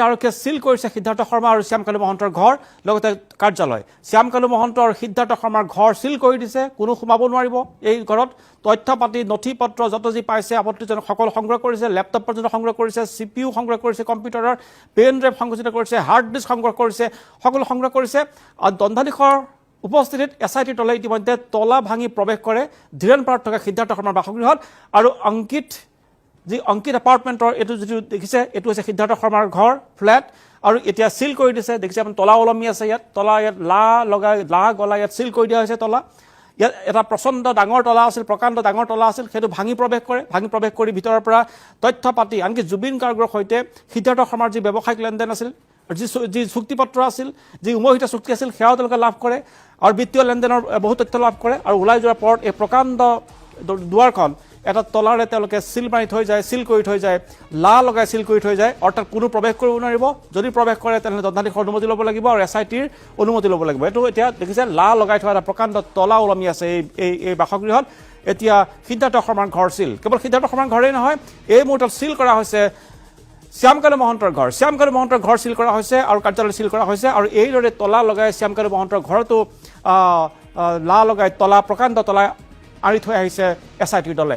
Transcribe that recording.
আৰক্ষীয়ে সিল কৰিছে সিদ্ধাৰ্থ শৰ্মা আৰু শ্যামকালু মহন্তৰ ঘৰ লগতে কাৰ্যালয় শ্যামকালু মহন্ত আৰু সিদ্ধাৰ্থ শৰ্মাৰ ঘৰ সিল কৰি দিছে কোনো সোমাব নোৱাৰিব এই ঘৰত তথ্য পাতি নথি পত্ৰ যত যি পাইছে আপত্তিজনক সকলো সংগ্ৰহ কৰিছে ল্যাপটপ পৰ্যন্ত সংগ্ৰহ কৰিছে সিপিইউ সংগ্ৰহ কৰিছে কম্পিউটাৰৰ পেন ড্ৰাইভ সংযোজিত কৰিছে হাৰ্ড ডিস্ক সংগ্ৰহ কৰিছে সকলো সংগ্ৰহ কৰিছে আৰু দণ্ডাধীশৰ উপস্থিতিত এছআইটি দলে ইতিমধ্যে তলা ভাঙি প্ৰৱেশ কৰে ধীৰেন পাৰত থকা সিদ্ধাৰ্থ শৰ্মাৰ বাসগৃহত আৰু অংকিত এপাৰ্টমেণ্টৰ এইটো যিটো দেখিছে এইটো হৈছে সিদ্ধাৰ্থ শৰ্মাৰ ঘৰ ফ্লেট আৰু এতিয়া সিল কৰি দিছে দেখিছে আপুনি তলা ওলমি আছে ইয়াত তলা ইয়াত লা গলা ইয়াত সিল কৰি দিয়া হৈছে তলা ইয়াত এটা প্ৰচণ্ড ডাঙৰ তলা আছিল প্ৰকাণ্ড ডাঙৰ তলা আছিল সেইটো ভাঙি প্ৰৱেশ কৰি ভিতৰৰ পৰা তথ্য পাতি আনকি জুবিন গাৰ্গৰ সৈতে সিদ্ধাৰ্থ শৰ্মাৰ যি ব্যৱসায়িক লেনদেন আছিল যি চুক্তিপত্ৰ আছিল যি উমহিত চুক্তি আছিল সেয়াও তেওঁলোকে লাভ কৰে আৰু বিত্তীয় লেনদেনৰ বহু তথ্য লাভ কৰে আৰু ওলাই যোৱাৰ পৰত এই প্ৰকাণ্ড দুৱাৰখন এটা তলাৰে তেওঁলোকে সিল মাৰি থৈ যায় সিল কৰি থৈ যায় লা লগাই সিল কৰি থৈ যায় অৰ্থাৎ কোনো প্ৰৱেশ কৰিব নোৱাৰিব যদি প্ৰৱেশ কৰে তেনেহ'লে দণ্ডাধীশৰ অনুমতি ল'ব লাগিব আৰু এছআইটিৰ অনুমতি ল'ব লাগিব এইটো এতিয়া দেখিছে লা লগাই থোৱা এটা প্ৰকাণ্ড তলা ওলমি আছে এই বাসগৃহত এতিয়া সিদ্ধাৰ্থ শৰ্মাৰ ঘৰ সিল কেৱল সিদ্ধাৰ্থ শৰ্মাৰ ঘৰেই নহয় এই মুহূৰ্তত সিল কৰা হৈছে শ্যামকালু মহন্তৰ ঘৰ সিল কৰা হৈছে আৰু কাৰ্যালয় সিল কৰা হৈছে আৰু এইদৰে তলা লগাই শ্যামকালু মহন্তৰ ঘৰতো লা লগাই তলা প্ৰকাণ্ড তলা আঁৰি থৈ আহিছে এছআইটিৰ দলে